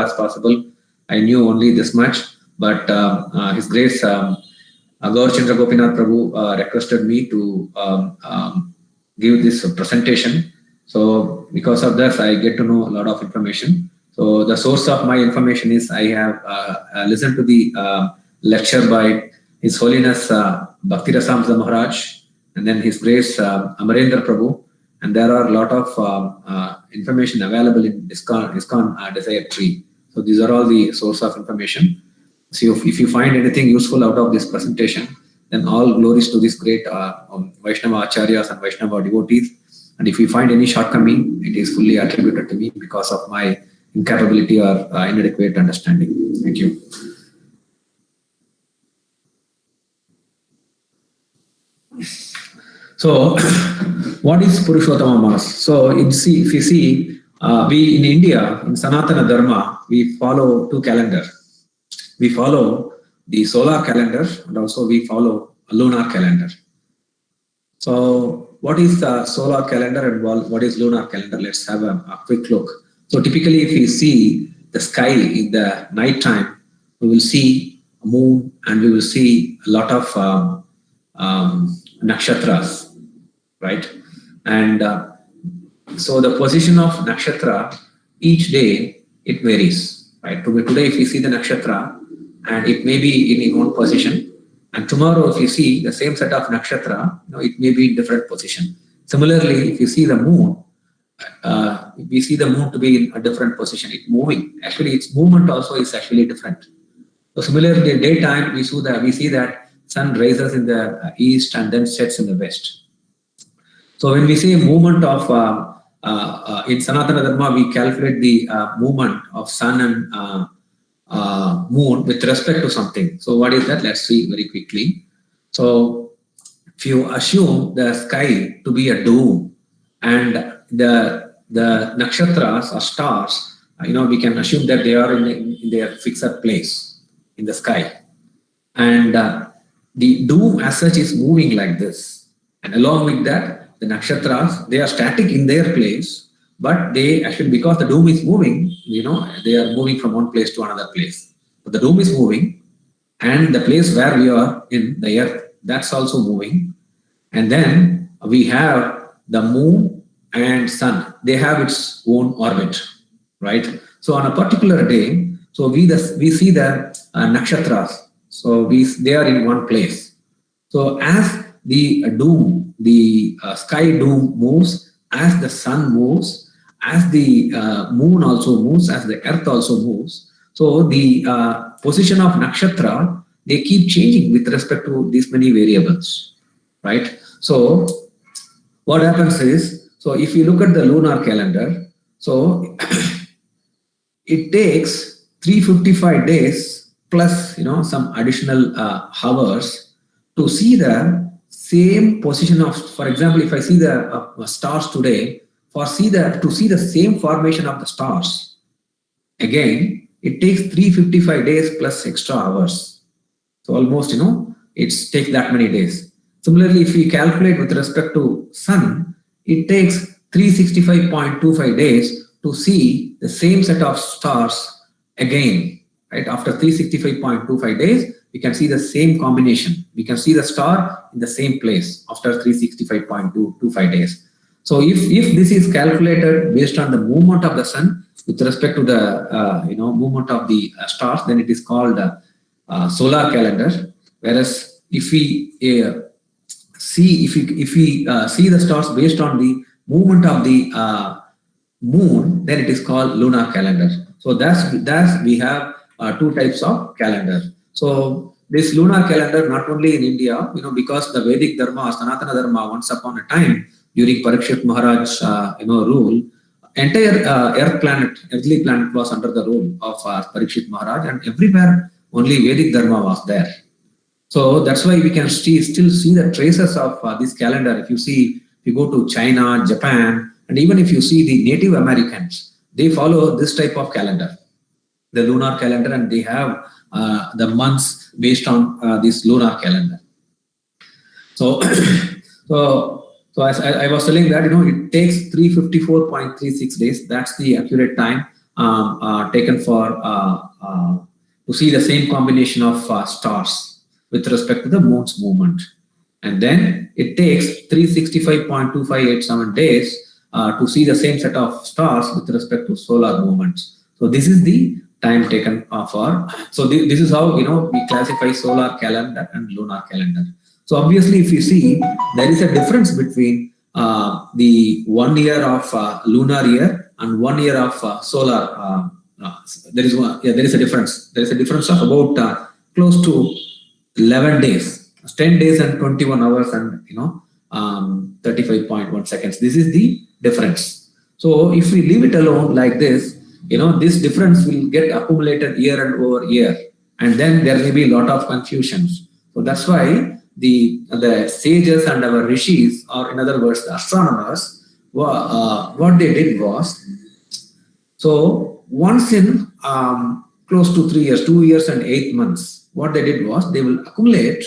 as possible. I knew only this much, but His Grace Gaur Chandra Gopinath Prabhu requested me to give this presentation. So because of this, I get to know a lot of information. So the source of my information is I have listened to the lecture by His Holiness Bhakti Rasamsa Maharaj, and then His Grace Amarendra Prabhu, and there are a lot of information available in ISKCON Desire Tree. So these are all the source of information. So if you find anything useful out of this presentation, then all glories to this great Vaishnava Acharyas and Vaishnava devotees. And if you find any shortcoming, it is fully attributed to me because of my incapability or inadequate understanding. Thank you. So, what is Purushottama Mas? So, if you see, we in India, in Sanatana Dharma, we follow two calendars. We follow the solar calendar and also we follow a lunar calendar. So, what is the solar calendar and what is lunar calendar? Let's have a quick look. So, typically, if you see the sky in the night time, we will see a moon and we will see a lot of nakshatras, right? And so the position of nakshatra each day it varies, right? Today, if you see the nakshatra, and it may be in one position, and tomorrow, if you see the same set of nakshatra, it may be in different position. Similarly, if you see the moon, we see the moon to be in a different position. It's moving. Actually, its movement also is actually different. So similarly, in daytime, we see that sun rises in the east and then sets in the west. So when we say movement of in Sanatana Dharma, we calculate the movement of sun and moon with respect to something. So what is that? Let's see very quickly. So if you assume the sky to be a dome and the nakshatras or stars, we can assume that they are in their fixed place in the sky, and the dome as such is moving like this, and along with that, the nakshatras, they are static in their place, but they actually, because the dome is moving, they are moving from one place to another place. But the dome is moving, and the place where we are in the earth, that's also moving. And then we have the moon and sun, they have its own orbit, right? So on a particular day, so we see the nakshatras, so they are in one place. So as the dome, the sky dome moves, as the sun moves, as the moon also moves, as the earth also moves, so the position of nakshatra, they keep changing with respect to these many variables, right? So what happens is, so if you look at the lunar calendar, so it takes 355 days plus some additional hours to see the same position of, for example, if I see the stars today, to see the same formation of the stars, again, it takes 355 days plus extra hours. So almost, it takes that many days. Similarly, if we calculate with respect to sun, it takes 365.25 days to see the same set of stars again, right? After 365.25 days, we can see the same combination. We can see the star in the same place after 365.25 days. So if this is calculated based on the movement of the sun with respect to the movement of the stars, then it is called solar calendar. Whereas if we see the stars based on the movement of the moon, then it is called lunar calendar. So that's we have two types of calendar. So this lunar calendar, not only in India, because the Vedic Dharma, Sanatana Dharma, once upon a time during Parikshit Maharaj's rule, entire earthly planet was under the rule of Parikshit Maharaj, and everywhere only Vedic Dharma was there. So that's why we can still see the traces of this calendar. If you go to China, Japan, and even if you see the Native Americans, they follow this type of calendar, the lunar calendar, and they have the months based on this lunar calendar. So, as I was telling that, it takes 354.36 days. That's the accurate time taken for to see the same combination of stars with respect to the moon's movement. And then it takes 365.2587 days to see the same set of stars with respect to solar movements. So this is the time taken for. So this is how we classify solar calendar and lunar calendar. So obviously, if you see, there is a difference between the 1 year of lunar year and 1 year of solar. There is a difference. There is a difference of about close to 11 days, 10 days and 21 hours and 35.1 seconds. This is the difference. So if we leave it alone like this, this difference will get accumulated year and over year, and then there may be a lot of confusions. So that's why the sages and our rishis, or in other words, the astronomers, what they did was, so once in close to 3 years, 2 years and 8 months, what they did was they will accumulate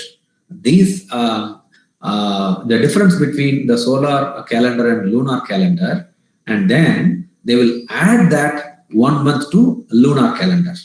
these the difference between the solar calendar and lunar calendar, and then they will add that 1 month to lunar calendar,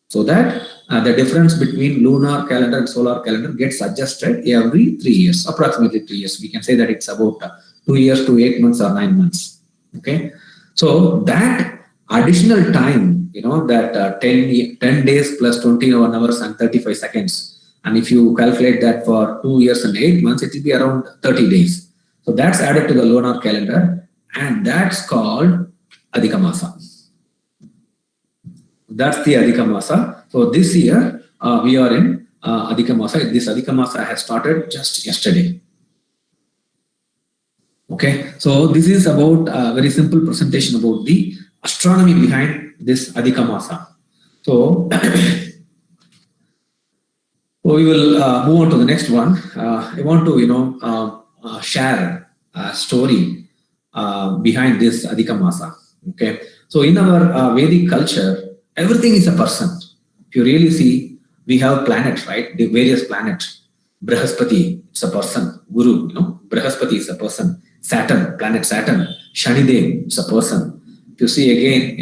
so that the difference between lunar calendar and solar calendar gets adjusted every 3 years, approximately 3 years. We can say that it's about 2 years to 8 months or 9 months. Okay, so that additional time, that 10 days plus 21 hours and 35 seconds, and if you calculate that for 2 years and 8 months, it will be around 30 days. So that's added to the lunar calendar, and that's called Adhika Masa. That's the Adhika Masa. So this year we are in Adhika Masa. This Adhika Masa has started just yesterday. Okay, so this is about a very simple presentation about the astronomy behind this Adhika Masa. So, we will move on to the next one. I want to share a story behind this Adhika Masa. Okay, so in our Vedic culture, everything is a person. If you really see, we have planets, right? The various planets. Brihaspati, it's a person. Guru, Brihaspati is a person. Saturn, planet Saturn. Shanidev, it's a person. If you see again,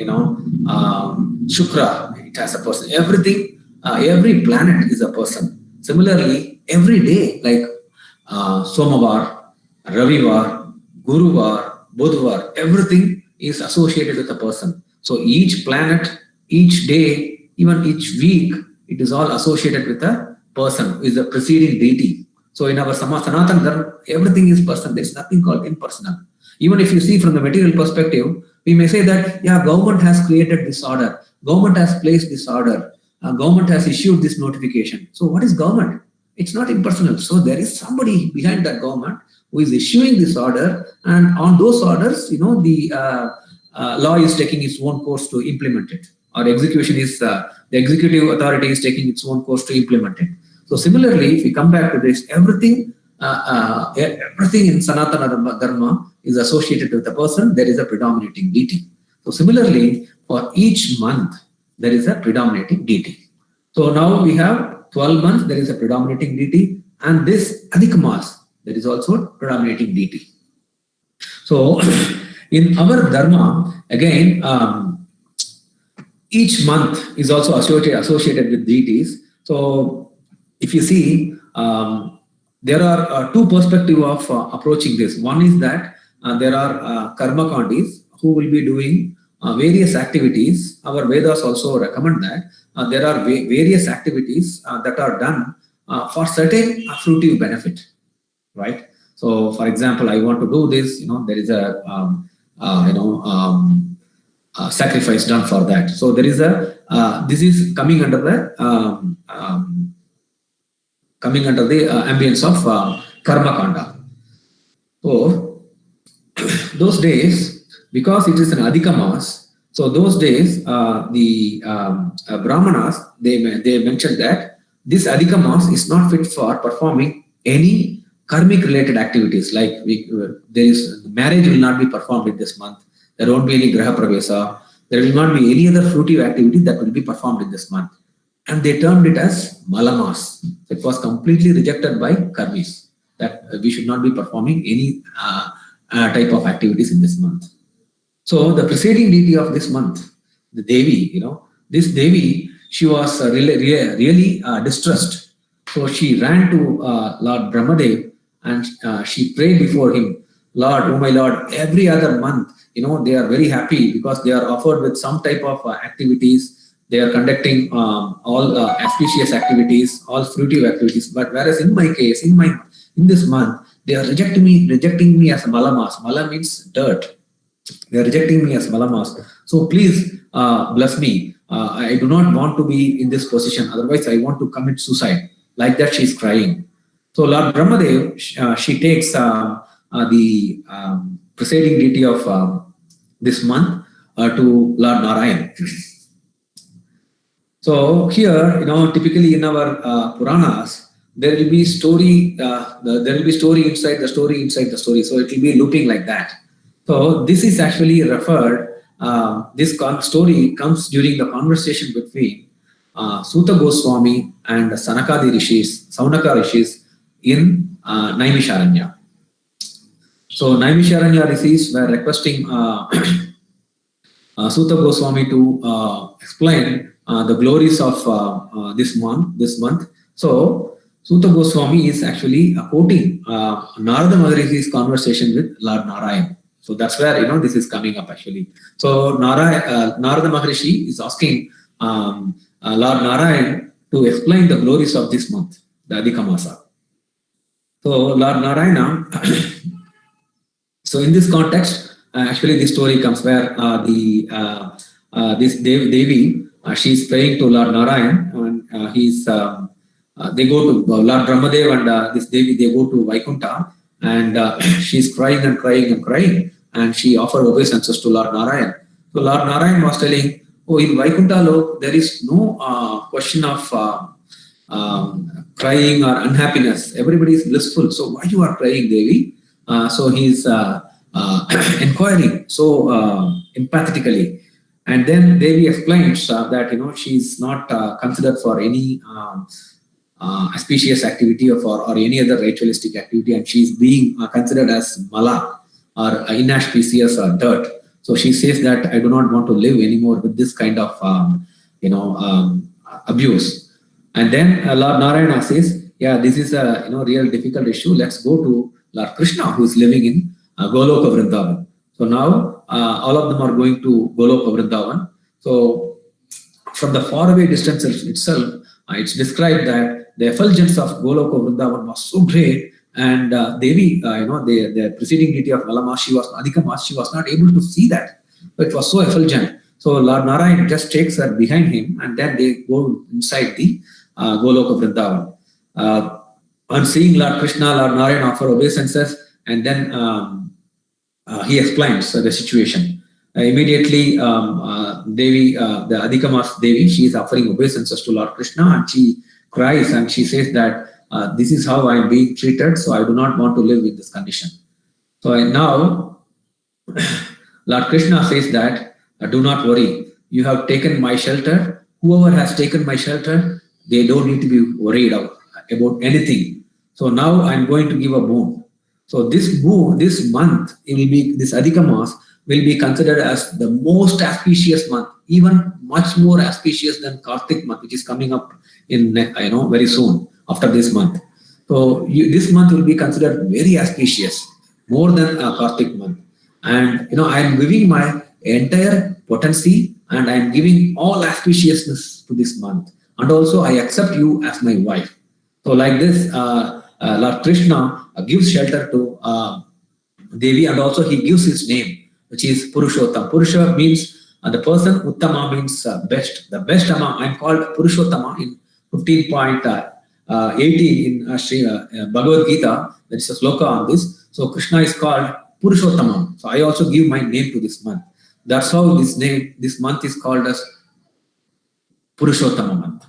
Shukra, it has a person. Everything, every planet is a person. Similarly, every day, like Somavar, Ravivar, Guruvar, Budhvar, everything is associated with a person. So each planet, each day, even each week, it is all associated with a person, is a preceding deity. So in our Sanatana Dharma, everything is person. There is nothing called impersonal. Even if you see from the material perspective, we may say that, yeah, government has created this order, government has placed this order, government has issued this notification. So what is government? It's not impersonal. So there is somebody behind that government who is issuing this order, and on those orders, the law is taking its own course to implement it, or execution is, the executive authority is taking its own course to implement it. So similarly, if we come back to this, everything in Sanatana Dharma is associated with a person. There is a predominating deity. So similarly, for each month, there is a predominating deity. So now we have 12 months, there is a predominating deity, and this Adhika Mas, there is also a predominating deity. So in our Dharma, again, each month is also associated with deities. So if you see, there are two perspectives of approaching this. One is that there are karma kandis who will be doing various activities. Our Vedas also recommend that there are various activities that are done for certain fruitive benefit, right? So, for example, I want to do this. There is a sacrifice done for that. So there is a this is coming under the ambience of karma kanda. So those days, because it is an Adhika Mas, so those days the Brahmanas, they mentioned that this Adhika Mas is not fit for performing any karmic related activities. Like marriage will not be performed in this month. There won't be any Graha Pravesa. There will not be any other fruitive activity that will be performed in this month. And they termed it as Malamas. So it was completely rejected by Karmis, that we should not be performing any type of activities in this month. So the preceding deity of this month, the Devi, this Devi, she was really distressed. So she ran to Lord Brahmadev and she prayed before him, Lord, oh my Lord, every other month, they are very happy because they are offered with some type of activities. They are conducting all auspicious activities, all fruitive activities. But whereas in my case, in this month, they are rejecting me as a malamas. Mala means dirt. They are rejecting me as malamas. So please bless me. I do not want to be in this position. Otherwise, I want to commit suicide. Like that, she is crying. So Lord Brahmadev, she takes the presiding deity of this month to Lord Narayan. So here, typically in our Puranas, there will be story. There will be story inside the story inside the story. So it will be looping like that. So this is actually referred. This story comes during the conversation between Suta Goswami and Saunaka Rishis in Naimisharanya. So Naimisharanya Rishis were requesting Suta Goswami to explain the glories of this month. So Suta Goswami is actually quoting Narada Maharishi's conversation with Lord Narayan. So that's where this is coming up actually. So Narada Maharishi is asking Lord Narayan to explain the glories of this month, the Adhika Masa. So Lord Narayana. So in this context, actually this story comes where this Devi, she is praying to Lord Narayan, and they go to Lord Brahmadev and this Devi, they go to Vaikuntha, and she's crying and crying and crying, and she offered obeisances to Lord Narayan. So Lord Narayan was telling, oh, in Vaikuntha Lok, there is no question of crying or unhappiness. Everybody is blissful. So why you are crying, Devi? So he's inquiring so empathetically. And then Devi explains that she's not considered for any auspicious activity or any other ritualistic activity, and she's being considered as mala or inauspicious or dirt. So she says that I do not want to live anymore with this kind of abuse. And then Lord Narayana says, yeah, this is a real difficult issue. Let's go to Lord Krishna, who is living in Goloka Vrindavan. So now all of them are going to Goloka Vrindavan. So from the faraway distance itself, it's described that the effulgence of Goloka Vrindavan was so great, and Devi, the preceding deity of Malama, Adhika Mas, she was not able to see that. But it was so effulgent. So Lord Narayan just takes her behind him, and then they go inside the Goloka Vrindavan. On seeing Lord Krishna, Lord Narayan offer obeisances, and then he explains the situation. Immediately, Devi, the Adhika Mas Devi, she is offering obeisances to Lord Krishna, and she cries and she says that this is how I am being treated, so I do not want to live in this condition. So now, Lord Krishna says that, do not worry, you have taken my shelter. Whoever has taken my shelter, they don't need to be worried about anything. So now I'm going to give a boon. So this month, it will be, this Adhika Mas will be considered as the most auspicious month, even much more auspicious than Kartik month, which is coming up in very soon after this month. So this month will be considered very auspicious, more than Kartik month. And I am giving my entire potency, and I am giving all auspiciousness to this month. And also I accept you as my wife. So like this, Lord Krishna gives shelter to Devi, and also he gives his name, which is Purushottam. Purusha means the person, Uttama means best. The best among, I'm called Purushottama in 15.18 in Sri Bhagavad Gita. There is a sloka on this. So Krishna is called Purushottamam. So I also give my name to this month. That's how this month is called as Purushottama month.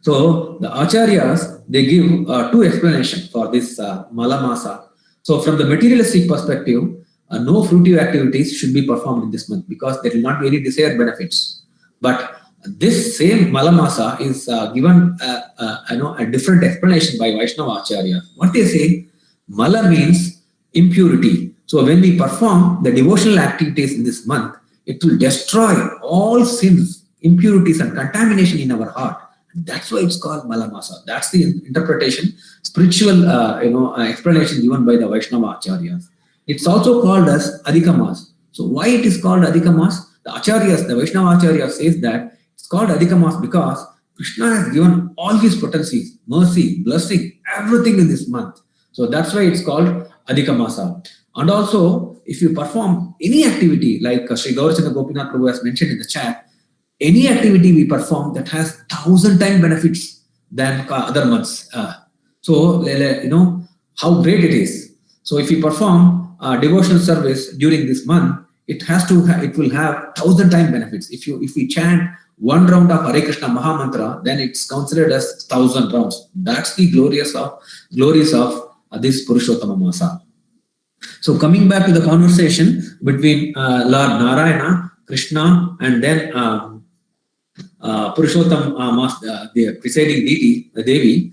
So the Acharyas, they give two explanations for this Malamasa. So from the materialistic perspective, no fruitive activities should be performed in this month because there will not be any desired benefits. But this same Malamasa is given a different explanation by Vaishnava Acharya. What they say, Mala means impurity. So when we perform the devotional activities in this month, it will destroy all sins, impurities, and contamination in our heart. That's why it's called Malamasa. That's the interpretation, spiritual, explanation given by the Vaishnava Acharyas. It's also called as Adhika Mas. So why it is called Adhika Mas? The Acharyas, the Vaishnava Acharya says that it's called Adhika Mas because Krishna has given all his potencies, mercy, blessing, everything in this month. So that's why it's called Adhika Masa. And also, if you perform any activity, like Sri Gaurachandra Gopinath Prabhu has mentioned in the chat, any activity we perform that has 1,000 times benefits than other months. So, how great it is. So, if you perform devotional service during this month, it will have 1,000 times benefits. If we chant one round of Hare Krishna Maha Mantra, then it's considered as 1,000 rounds. That's the glories of this Purushottama Masa. So coming back to the conversation between Lord Narayana, Krishna, and then Purushottam the presiding deity, the Devi,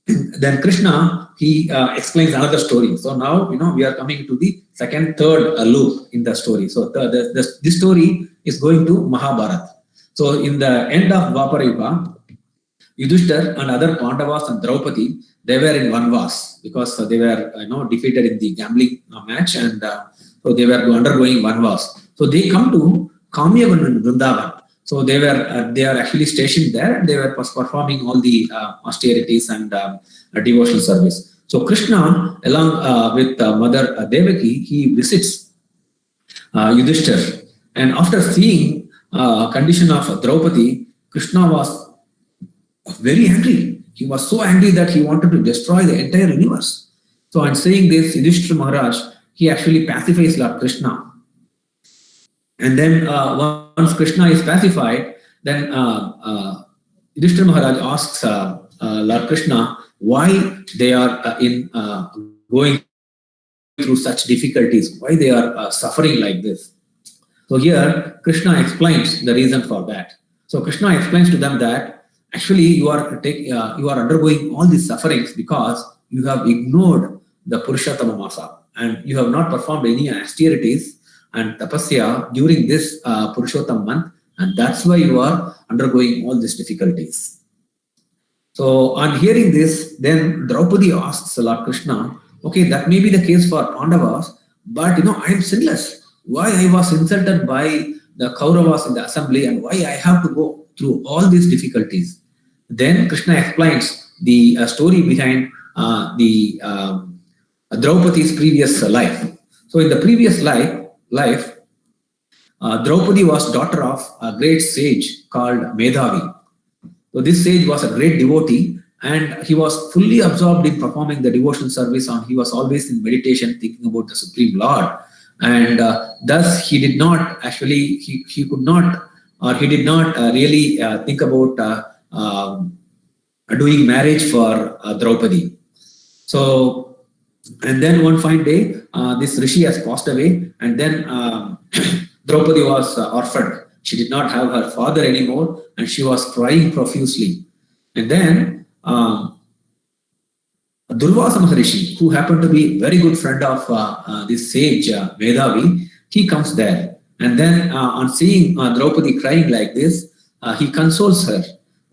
then Krishna, he explains another story. So now, we are coming to the third loop in the story. So this story is going to Mahabharata. So in the end of Dwapara Yuga, Yudhishthir and other Pandavas and Draupadi, they were in Vanvas because they were defeated in the gambling match, and so they were undergoing Vanvas. So they come to Kamyavan and Vrindavan. So they are actually stationed there, and they were performing all the austerities and devotional service. So Krishna, along with Mother Devaki, he visits Yudhishthir, and after seeing condition of Draupadi, Krishna was very angry. He was so angry that he wanted to destroy the entire universe. So on saying this, Yudhishthira Maharaj, he actually pacifies Lord Krishna. And then once Krishna is pacified, then Yudhishthira Maharaj asks Lord Krishna why they are going through such difficulties, why they are suffering like this. So here Krishna explains the reason for that. So Krishna explains to them that actually you are undergoing all these sufferings because you have ignored the Purushottama Masa and you have not performed any austerities and tapasya during this Purushottam month, and that's why you are undergoing all these difficulties. So on hearing this, then Draupadi asks Lord Krishna, okay, that may be the case for Pandavas, but I am sinless. Why I was insulted by the Kauravas in the assembly and why I have to go through all these difficulties. Then Krishna explains the story behind the Draupadi's previous life. So in the previous life, Draupadi was daughter of a great sage called Medhavi. So this sage was a great devotee and he was fully absorbed in performing the devotional service, and he was always in meditation thinking about the Supreme Lord. And thus he did not actually, he could not, or he did not really think about doing marriage for Draupadi. So, and then one fine day, this Rishi has passed away, and then Draupadi was orphaned. She did not have her father anymore, and she was crying profusely. And then Durvasa Maharishi, who happened to be a very good friend of this sage Medhavi, he comes there. And then on seeing Draupadi crying like this, he consoles her.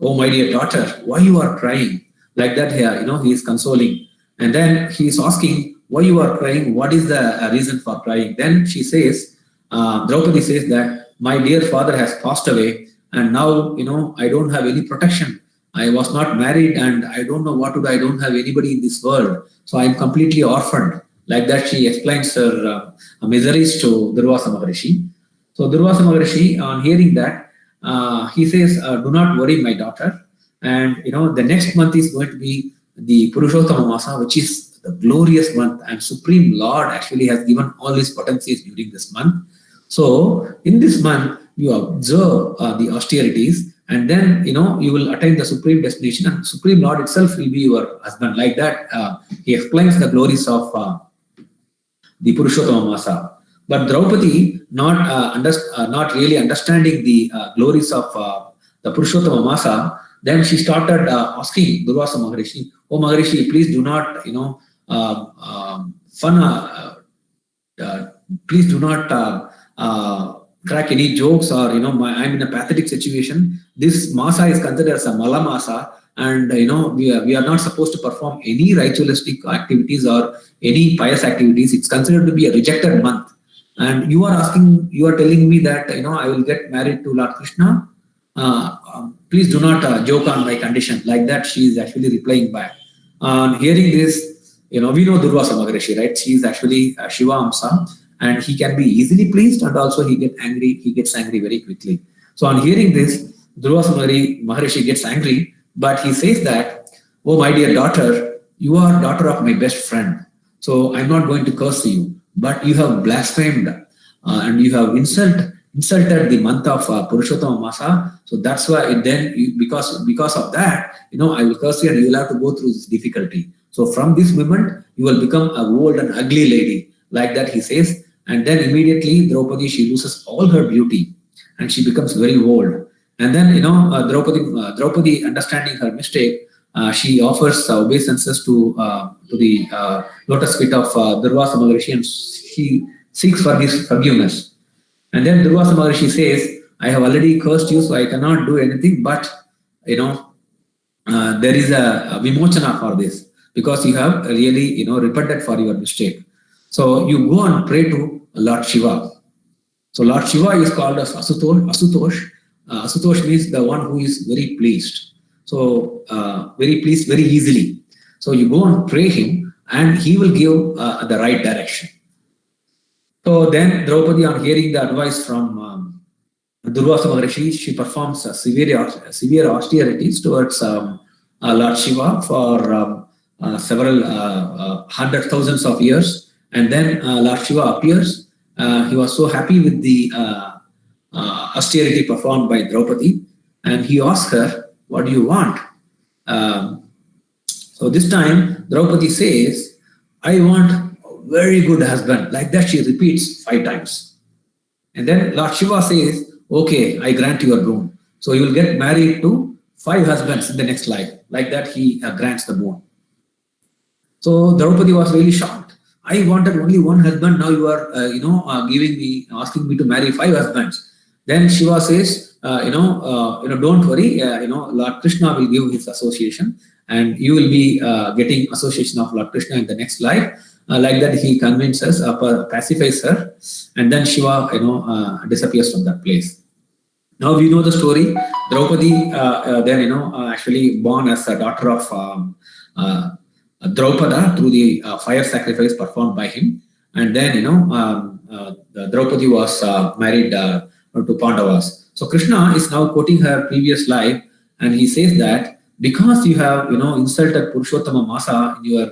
Oh, my dear daughter, why you are crying? Like that here, he is consoling. And then he is asking, why you are crying? What is the reason for crying? Then she says, Draupadi says that my dear father has passed away, and now, I don't have any protection. I was not married and I don't know what to do. I don't have anybody in this world. So I am completely orphaned. Like that, she explains her miseries to Durvasa Maharishi. So Durvasa Maharishi, on hearing that, he says, do not worry, my daughter. And, the next month is going to be the Purushottama Masa, which is the glorious month. And Supreme Lord actually has given all his potencies during this month. So in this month, you observe the austerities, and then, you will attain the supreme destination, and Supreme Lord itself will be your husband. Like that, he explains the glories of the Purushottama Masa. But Draupadi, not really understanding the glories of the Purushottama Masa, then she started asking Durvasa Maharishi, oh Maharishi, please do not, please do not crack any jokes, or I'm in a pathetic situation, this masa is considered as a mala masa, and we are not supposed to perform any ritualistic activities or any pious activities. It's considered to be a rejected month. And you are telling me that I will get married to Lord Krishna. Please do not joke on my condition. Like that, she is actually replying back. On hearing this, we know Durvasa Maharishi, right? She is actually Shiva Amsa, and he can be easily pleased, and also he gets angry very quickly. So on hearing this, Durvasa Maharishi gets angry, but he says that, oh my dear daughter, you are daughter of my best friend. So I'm not going to curse you, but you have blasphemed and you have insulted the month of Purushottama Masa. So that's why because of that, I will curse you and you will have to go through this difficulty. So from this moment, you will become a old and ugly lady. Like that he says. And then immediately Draupadi, she loses all her beauty and she becomes very old. And then, Draupadi understanding her mistake, she offers obeisances to the lotus feet of Durvasa Maharishi, and she seeks for his forgiveness. And then Durvasa Maharishi says, I have already cursed you, so I cannot do anything, but there is a vimochana for this, because you have really repented for your mistake. So you go and pray to Lord Shiva. So Lord Shiva is called as Asutosh. Asutosh means the one who is very pleased. So very pleased very easily. So you go and pray him, and he will give the right direction. So then Draupadi, on hearing the advice from Durvasa Maharishi, she performs severe austerities towards Lord Shiva for several hundred thousands of years. And then Lord Shiva appears. He was so happy with the austerity performed by Draupadi, and he asked her, what do you want? So this time Draupadi says, I want a very good husband. Like that she repeats 5 times. And then Lord Shiva says, okay, I grant your boon. So you will get married to 5 husbands in the next life. Like that he grants the boon. So Draupadi was really shocked. I wanted only one husband. Now you are, asking me to marry 5 husbands. Then Shiva says, don't worry. Lord Krishna will give his association, and you will be getting association of Lord Krishna in the next life. Like that, he convinces, pacifies her, and then Shiva, disappears from that place. Now we know the story. Draupadi, then actually born as a daughter of Draupada through the fire sacrifice performed by him, and then Draupadi was married to Pandavas. So Krishna is now quoting her previous life, and he says that because you have insulted Purushottama Masa in your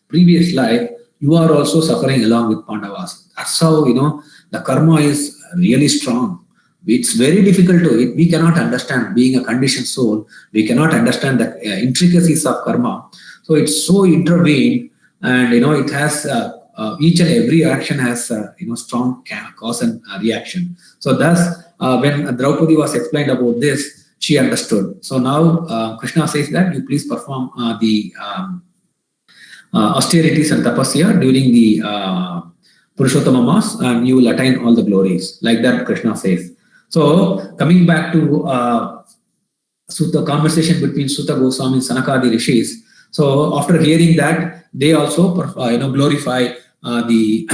previous life, you are also suffering along with Pandavas. That's how the karma is really strong. It's very difficult we cannot understand, being a conditioned soul. We cannot understand the intricacies of karma. So it's so intervened, and it has each and every action has strong cause and reaction. So thus, when Draupadi was explained about this, she understood. So now Krishna says that you please perform the austerities and tapasya during the Purushottama Mas, and you will attain all the glories. Like that, Krishna says. So coming back to the conversation between Suta Goswami and Sanakadi Rishis. So after hearing that, they also glorify the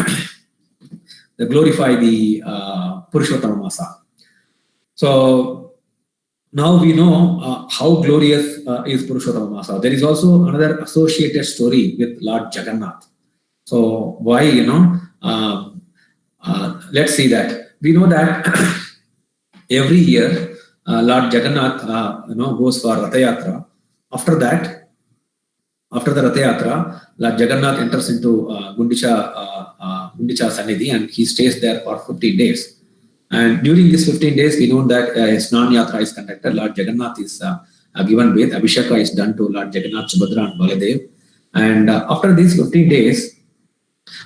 Purushottama Masa. So now we know how glorious is Purushottama Masa. There is also another associated story with Lord Jagannath. So why let's see that. We know that every year Lord Jagannath goes for Ratha Yatra. After the Ratha Yatra, Lord Jagannath enters into Gundicha Sannidhi, and he stays there for 15 days. And during these 15 days, we know that Snan Yatra is conducted. Lord Jagannath is given bath. Abhisheka is done to Lord Jagannath, Subhadra, and Baladev. And after these 15 days,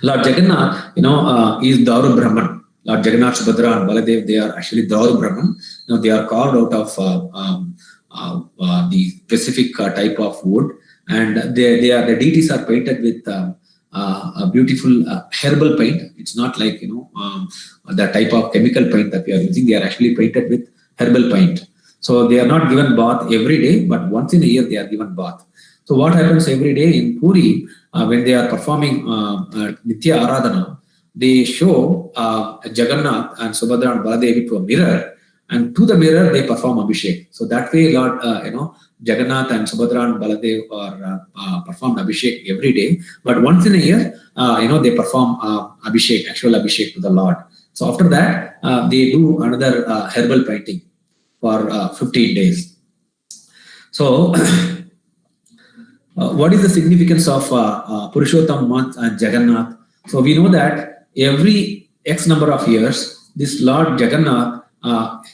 Lord Jagannath, is Dauru Brahman. Lord Jagannath, Subhadra, and Baladev, they are actually Dauru Brahman. They are carved out of the specific type of wood, and the deities are painted with a beautiful herbal paint. It's not like the type of chemical paint that we are using. They are actually painted with herbal paint. So they are not given bath every day, but once in a year they are given bath. So what happens every day in Puri when they are performing Nitya Aradhana, they show Jagannath and Subhadra and Baladevi to a mirror, and to the mirror they perform Abhishek. So that way, Lord, Jagannath and Subhadra and Baladev are performed Abhishek every day, but once in a year, they perform Abhishek, actual Abhishek to the Lord. So after that, they do another herbal painting for 15 days. So, what is the significance of Purushottam month and Jagannath? So we know that every X number of years, this Lord Jagannath,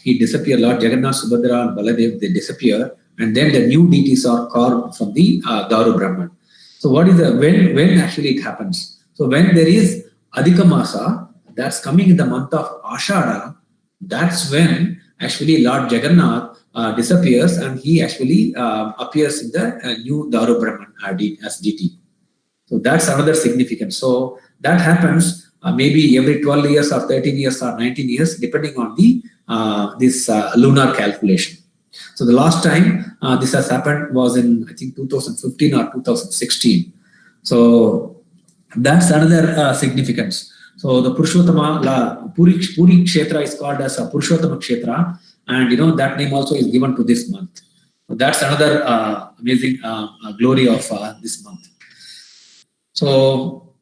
he disappear. Lord Jagannath, Subhadra, and Baladev, they disappear, and then the new deities are carved from the Daru Brahman. So what is when actually it happens? So when there is Adhika Masa, that's coming in the month of Ashada, that's when actually Lord Jagannath disappears and he actually appears in the new Daru Brahman as deity. So that's another significance. So that happens maybe every 12 years or 13 years or 19 years, depending on the this lunar calculation. So the last time this has happened was in, I think, 2015 or 2016. So that's another significance. So the Purushottama, Puri Kshetra is called as a Purushottama Kshetra, and that name also is given to this month. So that's another amazing glory of this month. So,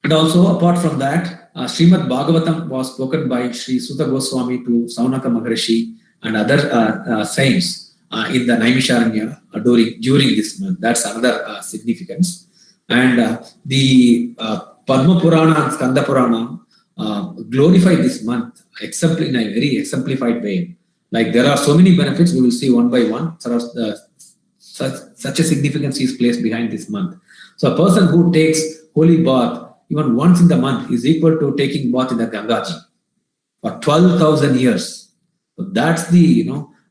and also apart from that, Srimad Bhagavatam was spoken by Sri Suta Goswami to Saunaka Maharishi and other saints in the Naimisharanya during this month. That's another significance. And the Padma Purana and Skanda Purana glorify this month in a very exemplified way. Like there are so many benefits, we will see one by one. Such a significance is placed behind this month. So a person who takes holy bath even once in the month is equal to taking bath in the Gangaji for 12,000 years. So that's the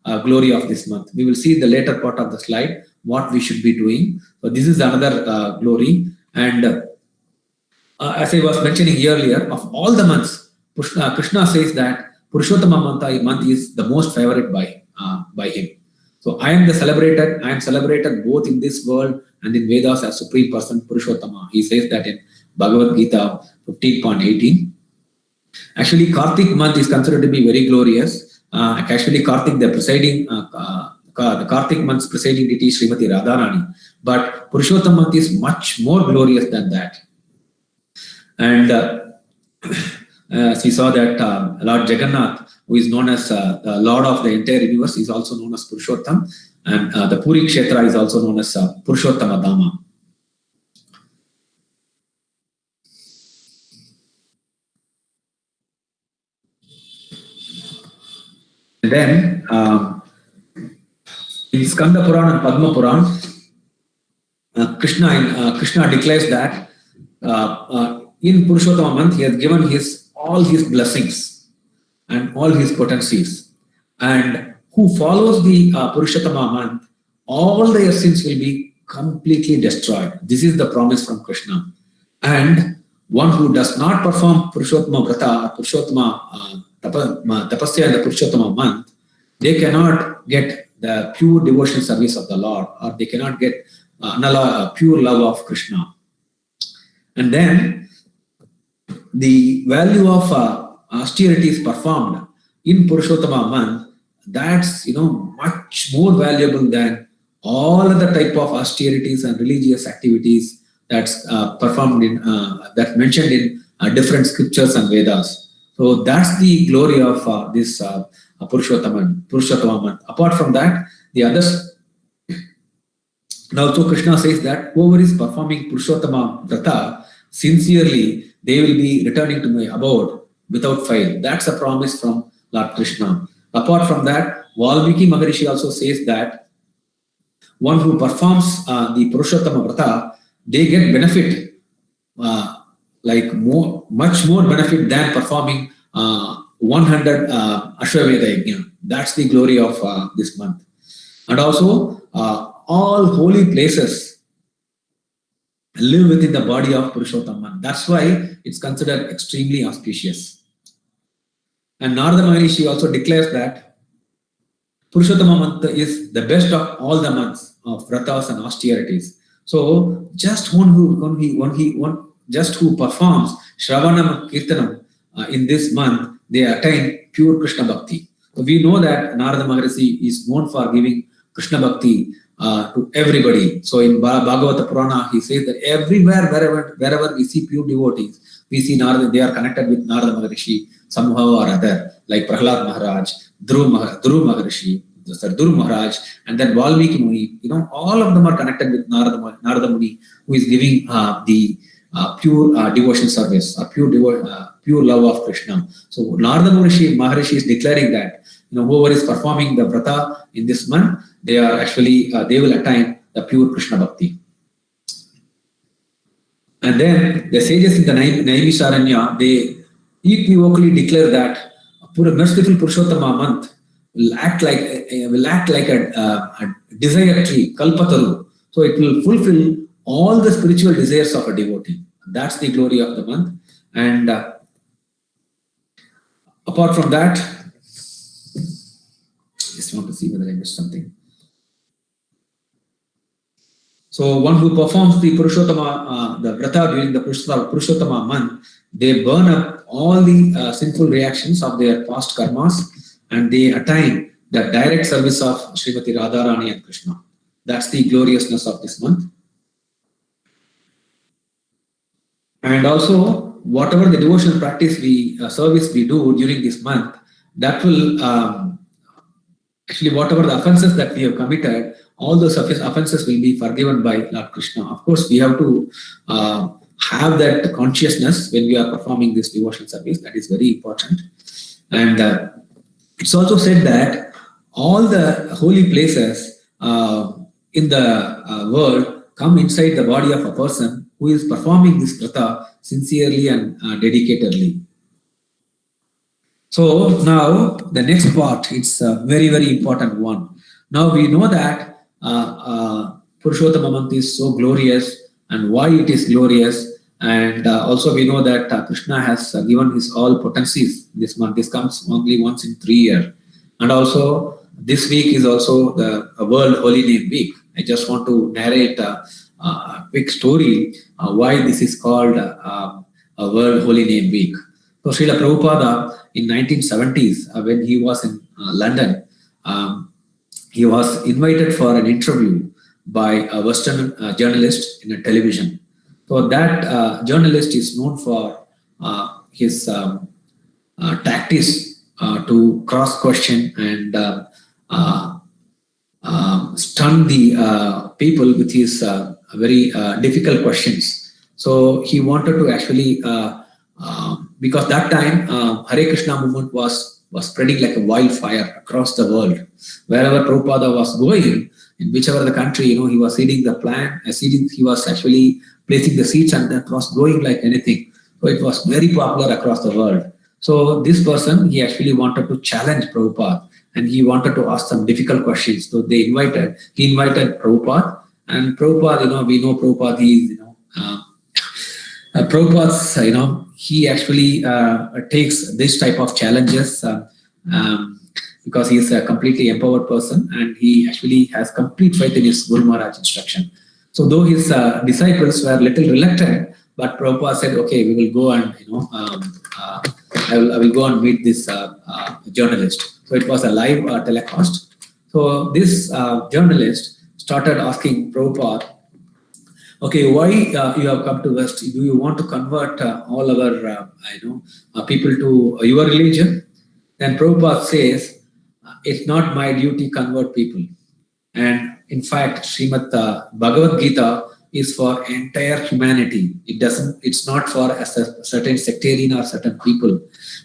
glory of this month. We will see the later part of the slide what we should be doing. So this is another glory. And as I was mentioning earlier, of all the months, Krishna says that Purushottama month is the most favorite by him. So I am celebrated both in this world and in Vedas as Supreme Person Purushottama. He says that in Bhagavad Gita 15.18. Actually, Kartik month is considered to be very glorious. Actually, Kartik, the Kartik month's presiding deity is Srimati Radharani. But Purushottam month is much more glorious than that. And as we saw that Lord Jagannath, who is known as the Lord of the entire universe, is also known as Purushottam. And the Puri Kshetra is also known as Purushottama Dhama. And then in Skanda Purana and Padma Purana, Krishna declares that in Purushottama month he has given all his blessings and all his potencies, and who follows the Purushottama month, all their sins will be completely destroyed. This is the promise from Krishna. And one who does not perform Purushottama Vrata, Purushottama Tapasya in the Purushottama month, they cannot get the pure devotion service of the Lord, or they cannot get pure love of Krishna. And then the value of austerities performed in Purushottama month, that's much more valuable than all other type of austerities and religious activities that's performed in that mentioned in different scriptures and Vedas. So that's the glory of this Purushottama month. Apart from that, the others. And also Krishna says that whoever is performing Purushottama Vrata sincerely, they will be returning to my abode without fail. That's a promise from Lord Krishna. Apart from that, Valmiki Maharishi also says that one who performs the Purushottama Vrata, they get benefit, much more benefit than performing 100 Ashwamedha Yajna. That's the glory of this month. And also, all holy places live within the body of Purushottam. That's why it's considered extremely auspicious. And Narada Maharishi also declares that Purushottama month is the best of all the months of vratas and austerities. So just just who performs Shravanam Kirtanam in this month, they attain pure Krishna Bhakti. So we know that Narada Maharishi is known for giving Krishna Bhakti to everybody. So in Bhagavata Purana, he says that everywhere, wherever we see pure devotees, we see Narada, they are connected with Narada Maharishi somehow or other, like Prahlad Maharaj, Dhruv Maharishi, Dhruv Maharaj, and then Valmiki Muni. All of them are connected with Narada Muni, who is giving the pure devotion service, pure love of Krishna. So Narada Maharishi is declaring that whoever is performing the vrata in this month, they are actually they will attain the pure Krishna Bhakti. And then the sages in the Naimisharanya, they equivocally declare that merciful Purushottama month will act like a desire tree, Kalpataru. So it will fulfill all the spiritual desires of a devotee. That's the glory of the month. And apart from that, just want to see whether I missed something. So one who performs the Purushottama, the vrata during the Purushottama month, they burn up all the sinful reactions of their past karmas, and they attain the direct service of Srimati Radharani and Krishna. That's the gloriousness of this month. And also, whatever the devotional practice service we do during this month, that will actually, whatever the offenses that we have committed, all those offenses will be forgiven by Lord Krishna. Of course, we have to have that consciousness when we are performing this devotional service. That is very important. And it's also said that all the holy places in the world come inside the body of a person who is performing this vrata sincerely and dedicatedly. So now the next part, it's a very, very important one. Now we know that Purushottama month is so glorious and why it is glorious. And also we know that Krishna has given his all potencies this month. This comes only once in 3 years. And also this week is also the World Holy Name Week. I just want to narrate a quick story why this is called a World Holy Name Week. So Srila Prabhupada in 1970s, when he was in London, he was invited for an interview by a Western journalist in a television. So that journalist is known for his tactics to cross-question and stun the people with his very difficult questions. So he wanted to actually, because that time Hare Krishna movement was spreading like a wildfire across the world. Wherever Prabhupada was going, in whichever the country, he was seeding the plant, he was actually placing the seeds, and that was growing like anything. So it was very popular across the world. So this person, he actually wanted to challenge Prabhupada, and he wanted to ask some difficult questions. So he invited Prabhupada, and Prabhupada, we know Prabhupada, he is, Prabhupada's, he actually takes this type of challenges because he is a completely empowered person, and he actually has complete faith in his Guru Maharaj instruction. So though his disciples were a little reluctant, but Prabhupada said, okay, we will go and, I will go and meet this journalist. So it was a live telecast. So this journalist started asking Prabhupada, okay, why you have come to West? Do you want to convert all our people to your religion? Then Prabhupada says, it's not my duty to convert people. And in fact, Srimad Bhagavad Gita is for entire humanity. It's not for a certain sectarian or certain people.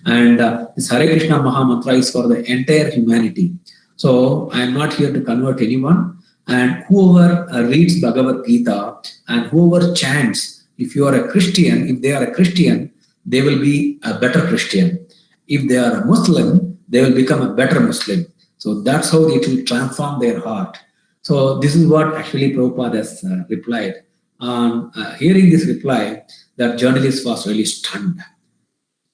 And this Hare Krishna Maha Mantra is for the entire humanity. So I am not here to convert anyone. And whoever reads Bhagavad Gita and whoever chants, if you are a Christian, if they are a Christian, they will be a better Christian. If they are a Muslim, they will become a better Muslim. So that's how it will transform their heart. So this is what actually Prabhupada has replied. hearing this reply, that journalist was really stunned.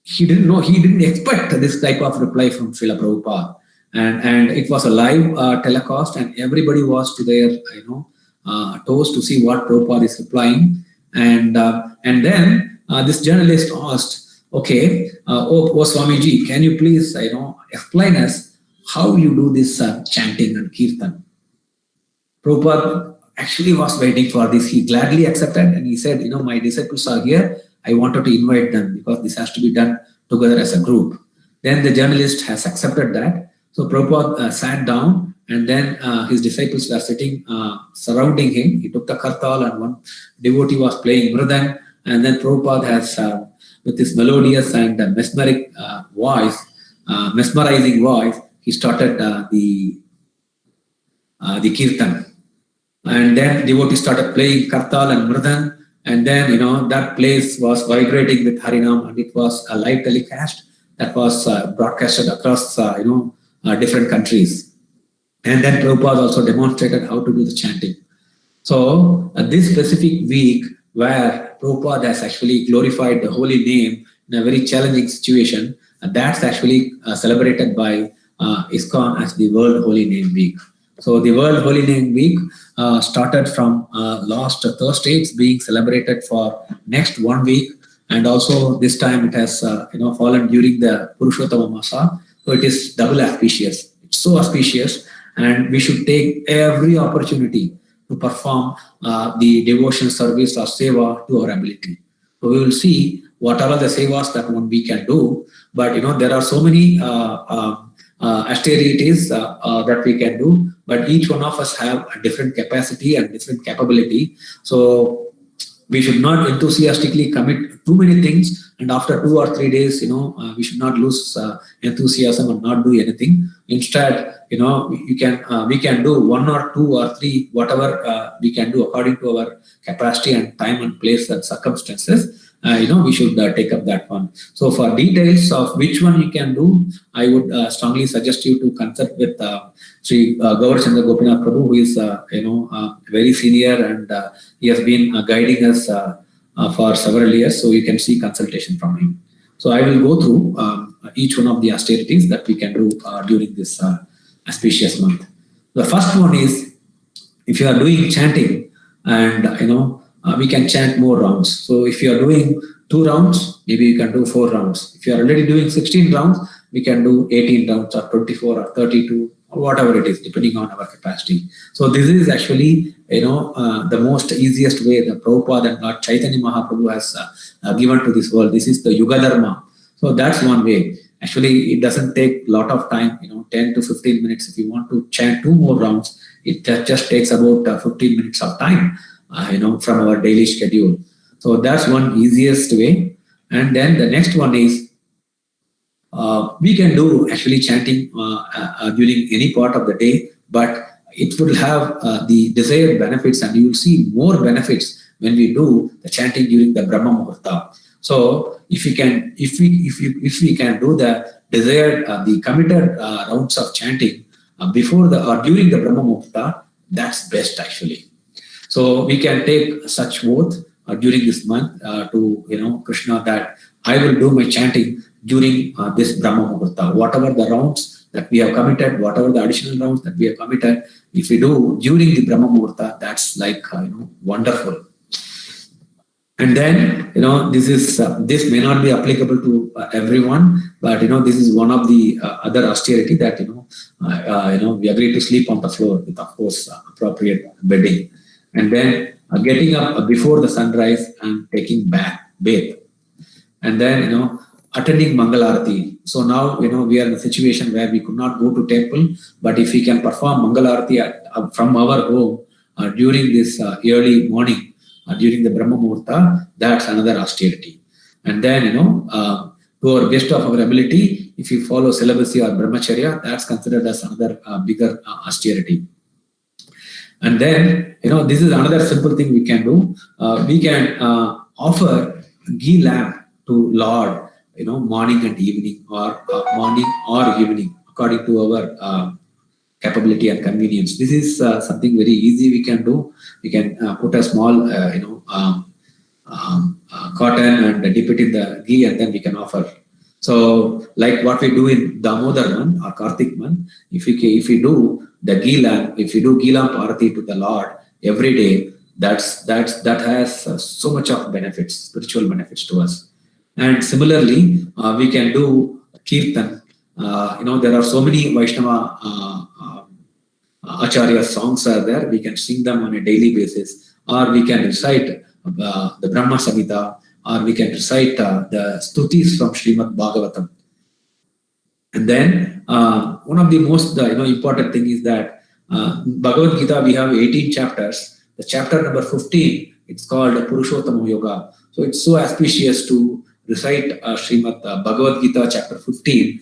He didn't know, he didn't expect this type of reply from Srila Prabhupada. And it was a live telecast, and everybody was to their, toes to see what Prabhupada is replying. And then this journalist asked, okay, oh Swamiji, can you please, explain us how you do this chanting and kirtan? Prabhupada actually was waiting for this. He gladly accepted, and he said, my disciples are here. I wanted to invite them because this has to be done together as a group. Then the journalist has accepted that. So Prabhupada sat down, and then his disciples were sitting surrounding him. He took the kartal, and one devotee was playing mridang. And then Prabhupada has, with his melodious and mesmerizing voice, he started the kirtan. And then devotees started playing kartal and mridang. And then, that place was vibrating with Harinam, and it was a live telecast that was broadcasted across, different countries. And then Prabhupada also demonstrated how to do the chanting. So this specific week where Prabhupada has actually glorified the holy name in a very challenging situation, that's actually celebrated by ISKCON as the World Holy Name Week. So the World Holy Name Week started from last Thursday. It's being celebrated for next 1 week, and also this time it has fallen during the Purushottama Masa. So it is double auspicious. It's so auspicious, and we should take every opportunity to perform the devotion service or seva to our ability. So we will see what are the sevas that one we can do, but there are so many austerities that we can do, but each one of us have a different capacity and different capability. So we should not enthusiastically commit too many things, and after 2 or 3 days, we should not lose enthusiasm and not do anything. Instead, we can do 1 or 2 or 3, whatever we can do according to our capacity and time and place and circumstances. We should take up that one. So for details of which one you can do, I would strongly suggest you to consult with Sri Gaurachandra Gopinath Prabhu, who is very senior, and he has been guiding us for several years. So you can see consultation from him. So I will go through each one of the austerities that we can do during this auspicious month. The first one is, if you are doing chanting, and we can chant more rounds. So if you are doing 2 rounds, maybe you can do 4 rounds. If you are already doing 16 rounds, we can do 18 rounds or 24 or 32 or whatever it is, depending on our capacity. So this is actually, the most easiest way that Prabhupada and Lord Chaitanya Mahaprabhu has given to this world. This is the Yuga Dharma. So that's one way. Actually, it doesn't take a lot of time, 10 to 15 minutes. If you want to chant 2 more rounds, it just takes about 15 minutes of time. From our daily schedule. So that's one easiest way. And then the next one is, we can do actually chanting during any part of the day, but it will have the desired benefits, and you will see more benefits when we do the chanting during the Brahma Muhurta. So if we can do the desired, the committed rounds of chanting before or during the Brahma Muhurta, that's best actually. So we can take such oath during this month to Krishna, that I will do my chanting during this Brahma Muhurta. Whatever the rounds that we have committed, whatever the additional rounds that we have committed, if we do during the Brahma Muhurta, that's like wonderful. And then this may not be applicable to everyone, but this is one of the other austerity that we agree to sleep on the floor with, of course, appropriate bedding. And then getting up before the sunrise and taking bath. And then, attending Mangalarati. So now, we are in a situation where we could not go to temple, but if we can perform Mangalarati from our home during this early morning, during the Brahma Muhurta, that's another austerity. And then, to our best of our ability, if you follow celibacy or brahmacharya, that's considered as another bigger austerity. And then, this is another simple thing we can do. We can offer ghee lamp to Lord, morning and evening, or morning or evening, according to our capability and convenience. This is something very easy we can do. We can put a small, cotton and dip it in the ghee, and then we can offer. So, like what we do in Damodar month or Kartik month, if we do the ghee lamp, if we do ghee lamp arati to the Lord every day, that has so much of benefits, spiritual benefits to us. And similarly, we can do kirtan. There are so many Vaishnava Acharya songs are there. We can sing them on a daily basis, or we can recite the Brahma Samhita, or we can recite the stutis from Srimad Bhagavatam. And then one of the most important thing is that Bhagavad Gita, we have 18 chapters. The chapter number 15, it's called Purushottama Yoga. So it's so auspicious to recite Srimad Bhagavad Gita chapter 15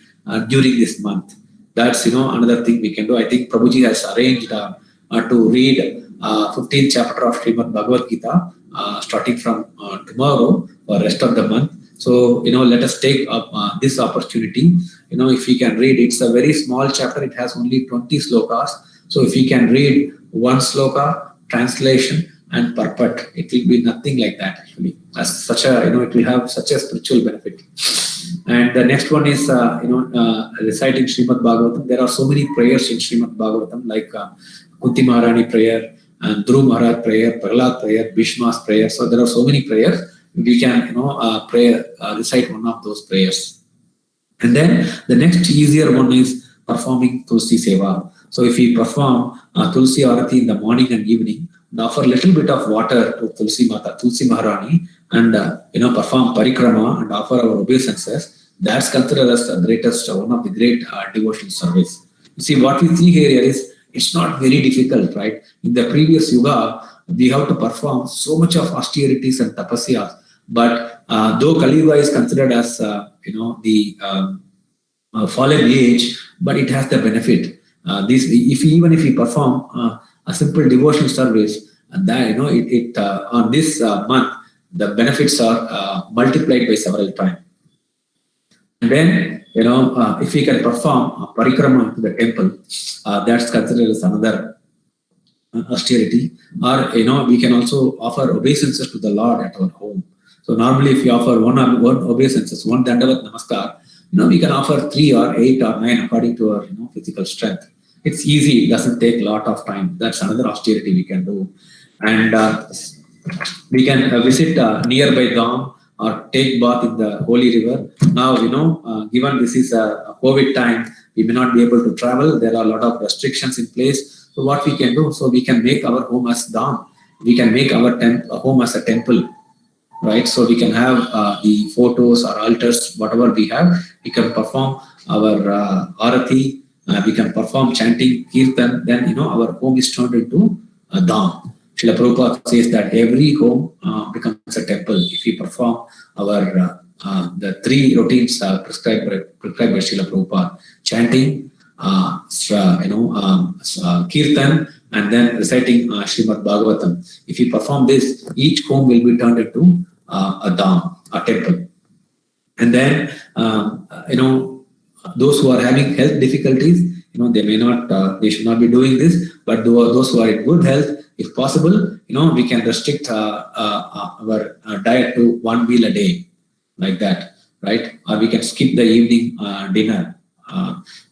during this month. That's another thing we can do. I think Prabhuji has arranged to read 15th chapter of Srimad Bhagavad Gita starting from tomorrow or rest of the month. So let us take up this opportunity. If we can read, it's a very small chapter. It has only 20 slokas. So if we can read one sloka, translation and purport, it will be nothing like that actually. As such a it will have such a spiritual benefit. And the next one is reciting Srimad Bhagavatam. There are so many prayers in Srimad Bhagavatam, like Kunti Maharani prayer and Dhruv Maharaj prayer, Prahlad prayer, Bhishma's prayer. So there are so many prayers. We can recite one of those prayers. And then the next easier one is performing Tulsi Seva. So if we perform Tulsi Arati in the morning and evening, and offer a little bit of water to Tulsi Mata, Tulsi Maharani, and perform parikrama and offer our obeisances, that's considered as the greatest, one of the great devotional service. You see, what we see here is it's not very difficult, right? In the previous yuga, we have to perform so much of austerities and tapasyas. But though Kali Yuga is considered as the fallen age, but it has the benefit. Even if we perform a simple devotional service, and that on this month, the benefits are multiplied by several times. And then if we can perform parikrama to the temple, that's considered as another austerity. Or we can also offer obeisances to the Lord at our home. So normally, if you offer one obeisances, one dandavat namaskar, we can offer 3 or 8 or 9 according to our physical strength. It's easy; it doesn't take a lot of time. That's another austerity we can do, and we can visit nearby Dham or take bath in the holy river. Now, given this is a COVID time, we may not be able to travel. There are a lot of restrictions in place. So what we can do? So we can make our home as Dham. We can make our home as a temple. Right, so we can have the photos or altars, whatever we have. We can perform our arati. We can perform chanting kirtan. Then our home is turned into a dham. Srila Prabhupada says that every home becomes a temple if we perform our the 3 routines prescribed by Srila Prabhupada: chanting, kirtan, and then reciting Srimad Bhagavatam. If you perform this, each home will be turned into a dham, a temple. And then, those who are having health difficulties, they may not, they should not be doing this. But those who are in good health, if possible, we can restrict our diet to 1 meal a day, like that, right? Or we can skip the evening dinner.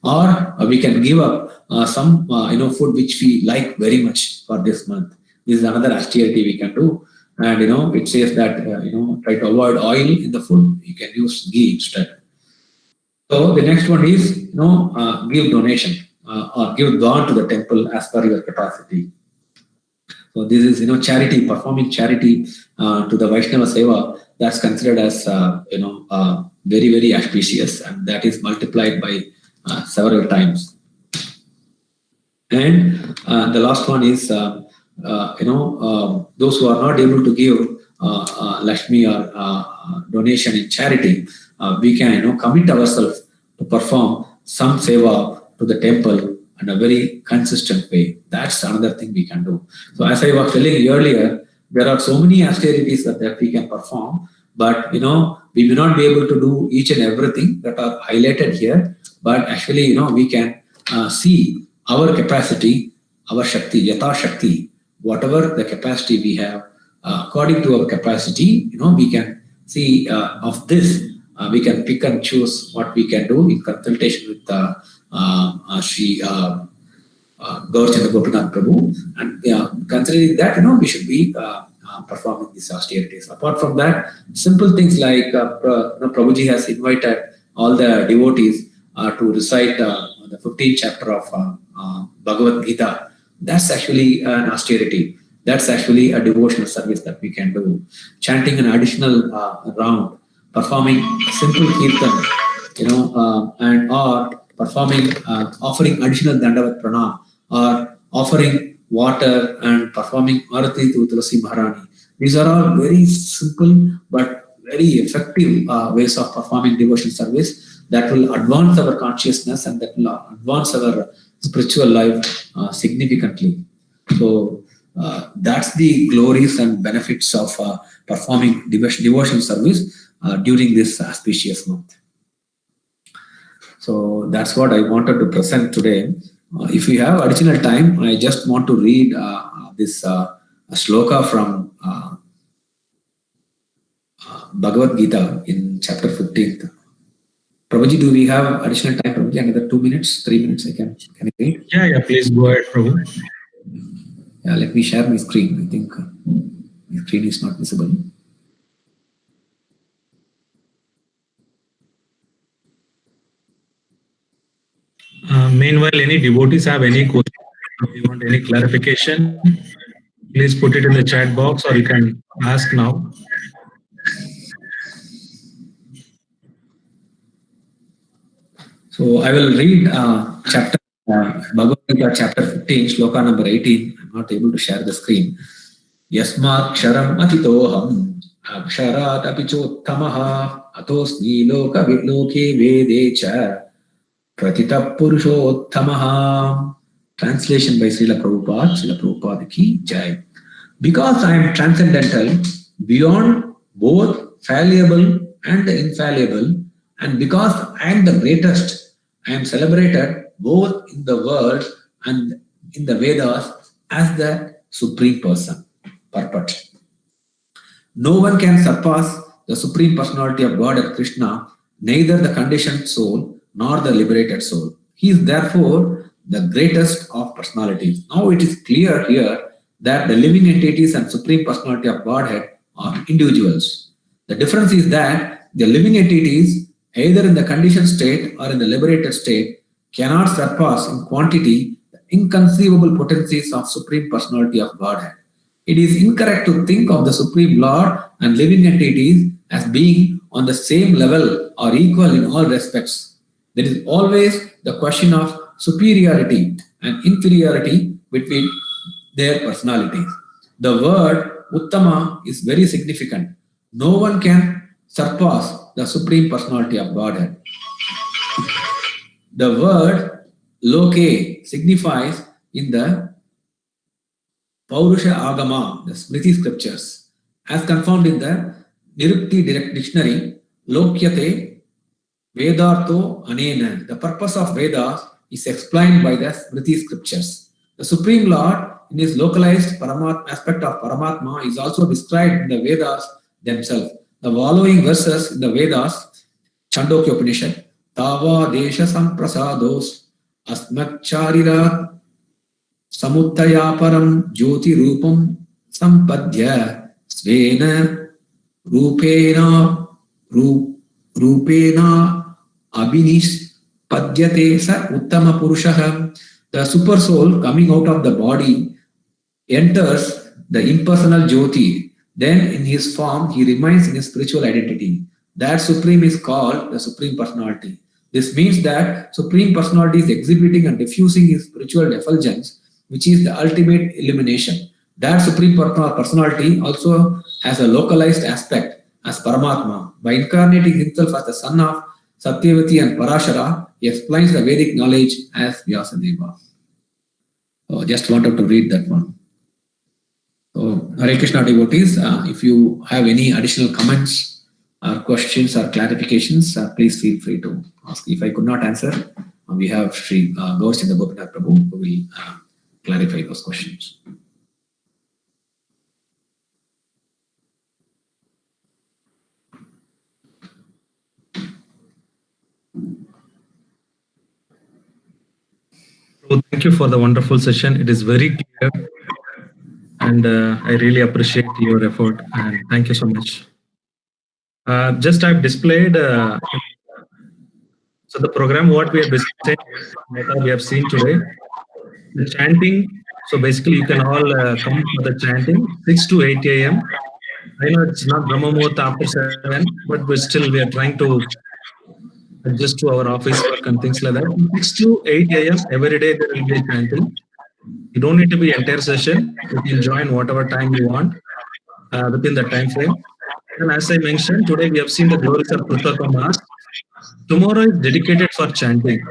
Or we can give up some food which we like very much for this month. This is another austerity we can do. And it says that try to avoid oil in the food. You can use ghee instead. So the next one is give donation or give dawn to the temple as per your capacity. So this is charity, performing charity to the Vaishnava Seva. That's considered as very, very auspicious, and that is multiplied by several times. And the last one is those who are not able to give Lakshmi or donation in charity, we can commit ourselves to perform some seva to the temple in a very consistent way. That's another thing we can do. So as I was telling you earlier, there are so many austerities that we can perform, but we may not be able to do each and everything that are highlighted here. But actually, we can see our capacity, our Shakti, Yatha Shakti, whatever the capacity we have, according to our capacity, we can see of this, we can pick and choose what we can do in consultation with Sri Gaurchandra Gopinath Prabhu, and considering that, we should be performing these austerities. Apart from that, simple things like Prabhuji has invited all the devotees to recite the 15th chapter of Bhagavad Gita. That's actually an austerity. That's actually a devotional service that we can do. Chanting an additional round, performing simple kirtan, and or performing, offering additional Dandavat Pranam, or offering water and performing Arati to Tulasi Maharani. These are all very simple but very effective ways of performing devotional service that will advance our consciousness and that will advance our spiritual life significantly. So that's the glories and benefits of performing devotional service during this auspicious month. So that's what I wanted to present today. If we have additional time, I just want to read this shloka from Bhagavad Gita in chapter 15th. Prabhuji, do we have additional time? Prabhuji, another 2 minutes, 3 minutes, can I read? Yeah, please go ahead, Prabhu. Yeah, let me share my screen. I think my screen is not visible. Meanwhile, any devotees have any questions, if you want any clarification, please put it in the chat box or you can ask now. So I will read chapter Bhagavad Gita chapter 15, shloka number 18. I'm not able to share the screen. Yasmat ksharam atitoham aksharat apichottamaha atosmi loka loke vede cha pratita purushottamaha. Translation by Srila Prabhupada. Srila Prabhupada ki jai. Because I am transcendental, beyond both fallible and the infallible, and because I am the greatest, I am celebrated both in the world and in the Vedas as the Supreme Person, Purport. No one can surpass the Supreme Personality of God and Krishna, neither the conditioned soul nor the liberated soul. He is therefore the greatest of personalities. Now it is clear here that the living entities and Supreme Personality of Godhead are individuals. The difference is that the living entities, either in the conditioned state or in the liberated state, cannot surpass in quantity the inconceivable potencies of Supreme Personality of Godhead. It is incorrect to think of the Supreme Lord and living entities as being on the same level or equal in all respects. There is always the question of superiority and inferiority between their personalities. The word Uttama is very significant. No one can surpass the Supreme Personality of Godhead. The word Loke signifies in the Paurusha Agama, the Smriti scriptures, as confirmed in the Nirukti Dictionary, Lokyate Vedartho Anena. The purpose of Vedas is explained by the Smriti scriptures. The Supreme Lord, in his localized aspect of Paramatma, is also described in the Vedas themselves. The following verses in the Vedas, Chandogya Upanishad, Tava Desha Samprasados Asmakcharira Samuttaya Param Jyoti Rupam Sampadhya Svena Rupena Abhinis Padyate Sa Uttama Purushaha. The super soul coming out of the body enters the impersonal Jyoti. Then in his form, he remains in his spiritual identity. That Supreme is called the Supreme Personality. This means that Supreme Personality is exhibiting and diffusing his spiritual effulgence, which is the ultimate illumination. That Supreme Personality also has a localized aspect as Paramatma. By incarnating himself as the son of Satyavati and Parashara, he explains the Vedic knowledge as Vyasadeva. So just wanted to read that one. So Hare Krishna devotees, if you have any additional comments or questions or clarifications, please feel free to ask. If I could not answer, we have Sri Gaurchandra Gopinath Prabhu who will clarify those questions. So thank you for the wonderful session. It is very clear, and I really appreciate your effort. And thank you so much. Just I've displayed. So the program what we have displayed, what we have seen today, the chanting. So basically, you can all come for the chanting 6 to 8 a.m. I know it's not Brahma Muhurta after 7, but we are trying to adjust to our office work and things like that. 6 to 8 a.m. every day there will be a chanting. You don't need to be entire session. You can join whatever time you want within the time frame. And as I mentioned, today we have seen the glories of Purushottam Mass. Tomorrow is dedicated for chanting.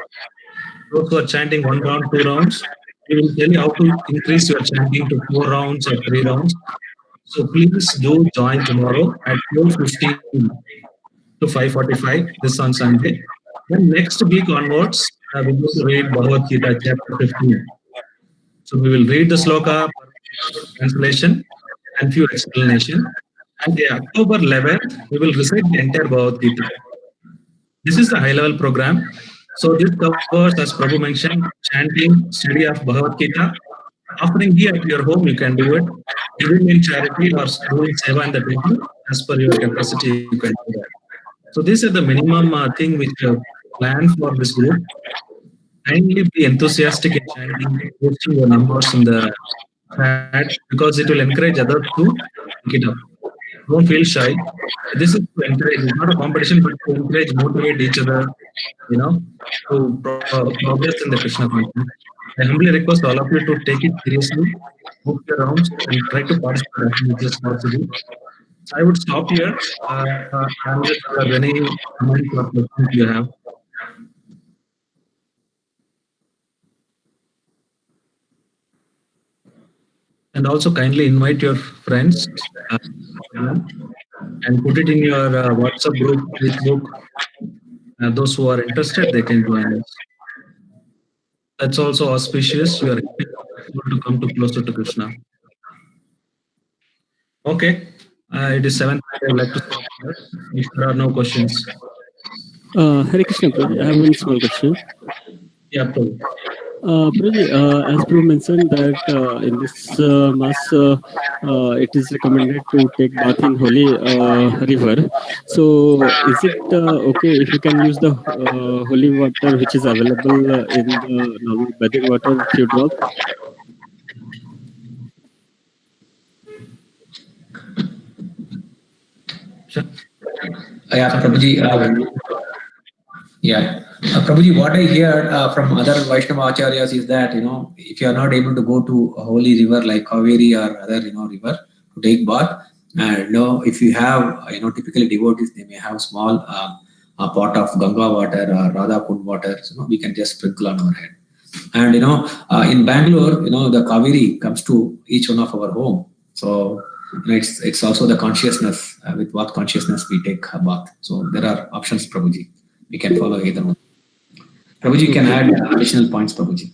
Those who are chanting 1 round, 2 rounds, we will tell you how to increase your chanting to 4 rounds or 3 rounds. So please do join tomorrow at 4:15 to 5:45 this on Sunday. Then next week onwards, we will read Bhagavad Gita chapter 15. So we will read the sloka, translation, and few explanation. And the October 11th, we will recite the entire Bhagavad Gita. This is the high-level program. So this covers, as Prabhu mentioned, chanting, study of Bhagavad Gita. Offering here at your home, you can do it. Giving in charity or doing seva in the temple, as per your capacity, you can do that. So these are the minimum thing which plan for this group. Kindly be enthusiastic in chanting, posting your numbers in the chat because it will encourage others to pick it up. Don't feel shy. This is to encourage, it's not a competition, but to encourage, motivate each other, you know, to progress in the Krishna consciousness. I humbly request all of you to take it seriously, book your rounds, and try to participate as much as possible. So I would stop here. Unless you have any comments or questions you have. And also kindly invite your friends and put it in your WhatsApp group, Facebook. Those who are interested, they can join us. That's also auspicious. You are able to come to closer to Krishna. Okay, it is 7:30. I would like to stop here if there are no questions. Hare Krishna, Prabhuji. I have one small question. Yeah, Prabhu. Prabhuji, as Prabhu mentioned that in this mass, it is recommended to take bath in holy river. So, is it okay if you can use the holy water which is available in the normal bathing water, few drops? Sure. Yeah, Prabhuji. Prabhuji, what I hear from other Vaishnava acharyas is that, if you are not able to go to a holy river like Kaveri or other, river to take bath, and if you have, typically devotees, they may have small a pot of Ganga water or Radha Kund water, we can just sprinkle on our head. And, in Bangalore, the Kaveri comes to each one of our home. So, it's also the consciousness, with what consciousness we take a bath. So there are options, Prabhuji. We can follow either one. Prabhuji can add additional points, Prabhuji.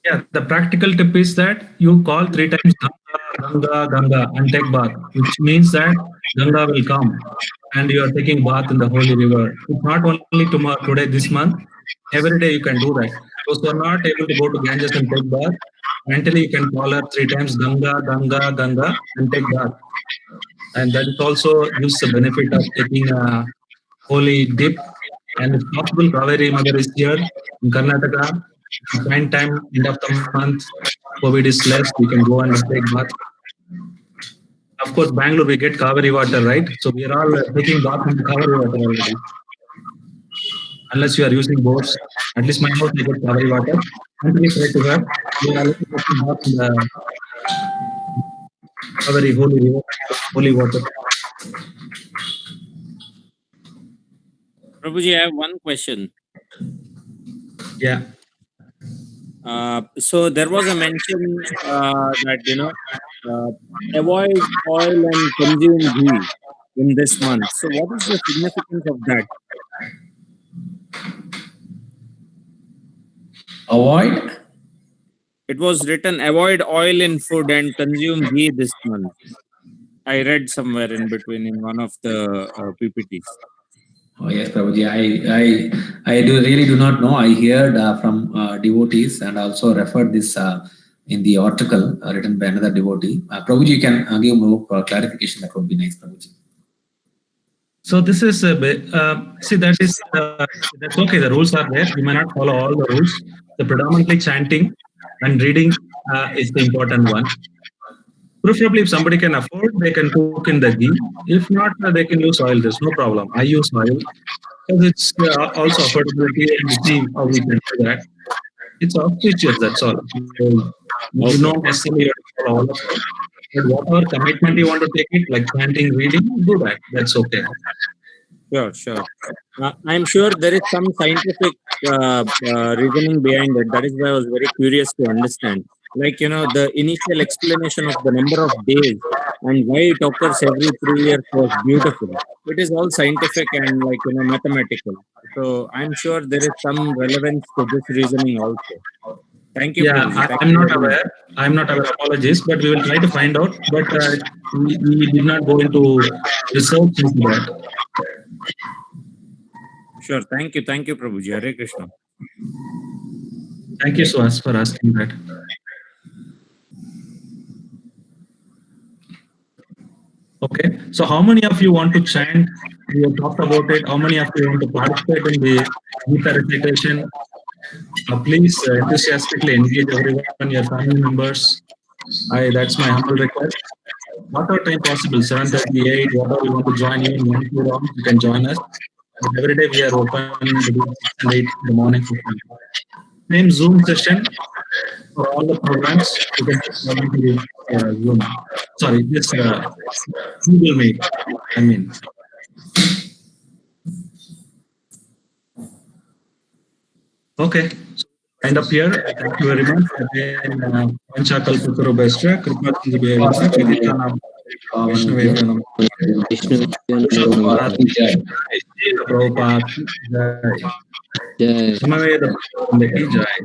Yeah, the practical tip is that you call 3 times Ganga, Ganga and take bath, which means that Ganga will come and you are taking bath in the holy river. It's not only tomorrow, today, this month. Every day you can do that. Those who are not able to go to Ganges and take bath, mentally you can call her 3 times Ganga, Ganga, Ganga and take bath. And that is also gives the benefit of taking a holy dip. And if possible, Kaveri Mother is here in Karnataka. Find time, end of the month, COVID is less, we can go and take bath. Of course, Bangalore, we get Kaveri water, right? So we are all taking bath in Kaveri water already. Unless you are using boats, at least my house, we get Kaveri water. Mentally try to have, we are already taking bath in the Kaveri holy river, holy water. Prabhuji, I have one question. Yeah. So there was a mention that avoid oil and consume ghee in this month. So what is the significance of that? Avoid. It was written avoid oil in food and consume ghee this month. I read somewhere in between in one of the PPTs. Oh yes, Prabhuji. I do not know. I heard from devotees and also referred this in the article written by another devotee. Prabhuji, you can give more clarification. That would be nice, Prabhuji. So this is see that's okay. The rules are there. You may not follow all the rules. The predominantly chanting and reading is the important one. Preferably, if somebody can afford, they can cook in the ghee. If not, they can use oil. There's no problem. I use oil because it's also affordability and see how we can do that. It's auspicious. That's all. So, you don't necessarily have to follow all of it. But whatever commitment you want to take it, like chanting, reading, do that. That's okay. Sure. I'm sure there is some scientific reasoning behind it. That is why I was very curious to understand. Like, the initial explanation of the number of days and why it occurs every 3 years was beautiful. It is all scientific and mathematical. So I'm sure there is some relevance to this reasoning also. Thank you. Yeah, Prabhuji. Thank I'm you not very much. aware. I'm not aware. Apologies, but we will try to find out. But we did not go into research into that. Sure. Thank you, Prabhuji. Hare Krishna. Thank you, Suhas, for asking that. Okay, so how many of you want to chant? We have talked about it. How many of you want to participate in the Gita recitation? Please enthusiastically engage everyone, your family members. That's my humble request. Whatever time possible, 7:38, whatever you want to join in, you can join us. But every day we are open between 6 and 8 in the morning. Same Zoom session for all the programs. You can log into the Zoom. Sorry, this Google Meet. I mean. Okay. So end up here. Thank you very much. Again, Panchakal Putrobestra, Kripa Sindhubheva, Chititana, Vishnuvendranam. Prabhupada, Jai. Samaveda Jai.